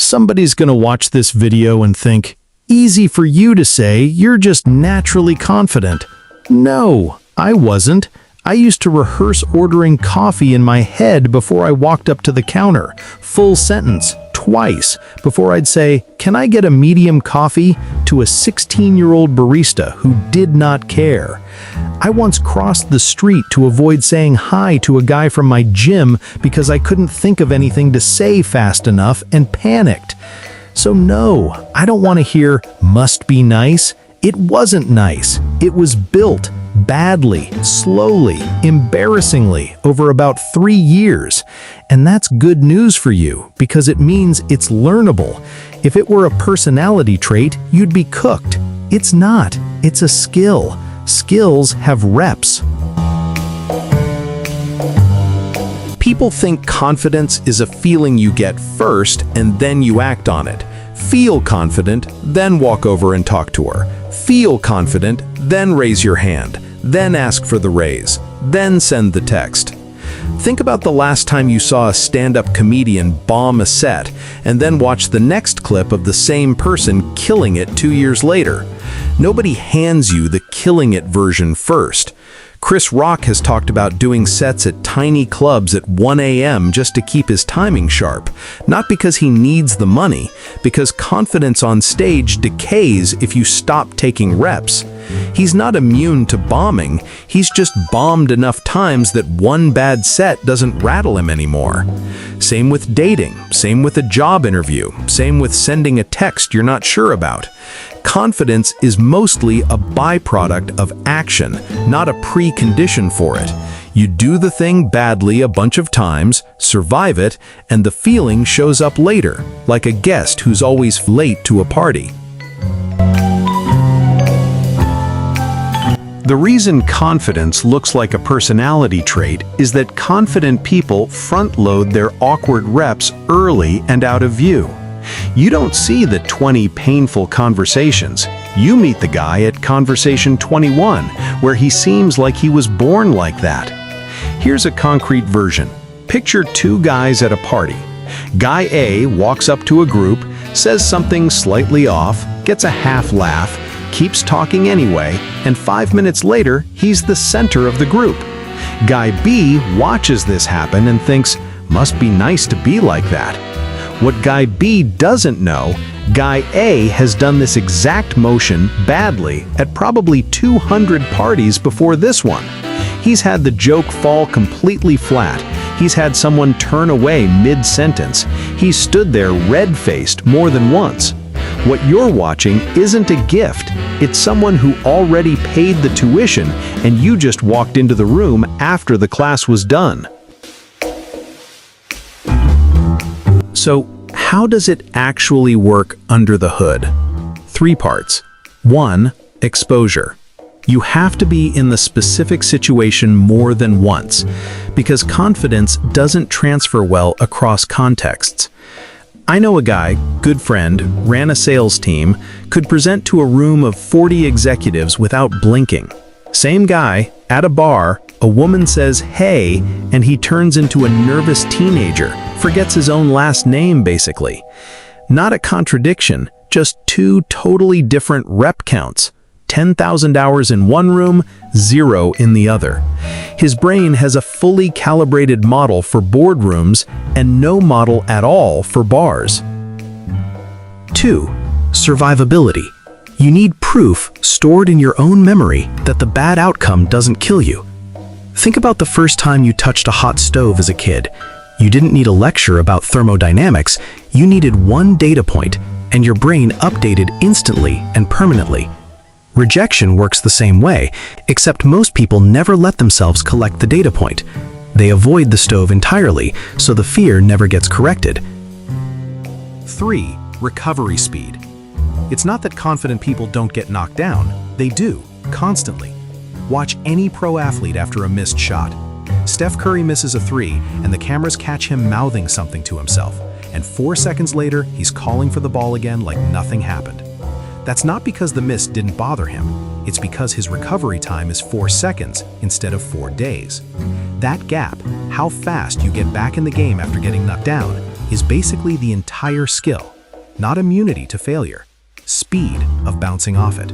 Somebody's gonna watch this video and think, easy for you to say, you're just naturally confident. No, I wasn't. I used to rehearse ordering coffee in my head before I walked up to the counter, full sentence, twice, before I'd say, "Can I get a medium coffee?" to a 16-year-old barista who did not care. I once crossed the street to avoid saying hi to a guy from my gym because I couldn't think of anything to say fast enough and panicked. So no, I don't want to hear, "must be nice." It wasn't nice. It was built badly, slowly, embarrassingly, over about 3 years. And that's good news for you, because it means it's learnable. If it were a personality trait, you'd be cooked. It's not. It's a skill. Skills have reps. People think confidence is a feeling you get first and then you act on it. Feel confident, then walk over and talk to her. Feel confident, then raise your hand. Then ask for the raise. Then send the text. Think about the last time you saw a stand-up comedian bomb a set, and then watch the next clip of the same person killing it 2 years later. Nobody hands you the killing it version first. Chris Rock has talked about doing sets at tiny clubs at 1 a.m. just to keep his timing sharp. Not because he needs the money, because confidence on stage decays if you stop taking reps. He's not immune to bombing, he's just bombed enough times that one bad set doesn't rattle him anymore. Same with dating, same with a job interview, same with sending a text you're not sure about. Confidence is mostly a byproduct of action, not a precondition for it. You do the thing badly a bunch of times, survive it, and the feeling shows up later, like a guest who's always late to a party. The reason confidence looks like a personality trait is that confident people front-load their awkward reps early and out of view. You don't see the 20 painful conversations. You meet the guy at conversation 21, where he seems like he was born like that. Here's a concrete version. Picture 2 guys at a party. Guy A walks up to a group, says something slightly off, gets a half laugh, keeps talking anyway, and 5 minutes later, he's the center of the group. Guy B watches this happen and thinks, "Must be nice to be like that." What Guy B doesn't know, Guy A has done this exact motion badly at probably 200 parties before this one. He's had the joke fall completely flat. He's had someone turn away mid-sentence. He's stood there red-faced more than once. What you're watching isn't a gift. It's someone who already paid the tuition and you just walked into the room after the class was done. So, how does it actually work under the hood? 3 parts. 1. Exposure. You have to be in the specific situation more than once, because confidence doesn't transfer well across contexts. I know a guy, good friend, ran a sales team, could present to a room of 40 executives without blinking. Same guy, at a bar, a woman says, "Hey," and he turns into a nervous teenager, forgets his own last name basically. Not a contradiction, just 2 totally different rep counts. 10,000 hours in one room, 0 in the other. His brain has a fully calibrated model for boardrooms and no model at all for bars. 2. Survivability. You need proof stored in your own memory that the bad outcome doesn't kill you. Think about the first time you touched a hot stove as a kid. You didn't need a lecture about thermodynamics, you needed one data point, and your brain updated instantly and permanently. Rejection works the same way, except most people never let themselves collect the data point. They avoid the stove entirely, so the fear never gets corrected. 3. Recovery speed. It's not that confident people don't get knocked down. They do, constantly. Watch any pro athlete after a missed shot. Steph Curry misses a 3, and the cameras catch him mouthing something to himself. And 4 seconds later, he's calling for the ball again like nothing happened. That's not because the miss didn't bother him. It's because his recovery time is 4 seconds instead of 4 days. That gap, how fast you get back in the game after getting knocked down, is basically the entire skill, not immunity to failure, speed of bouncing off it.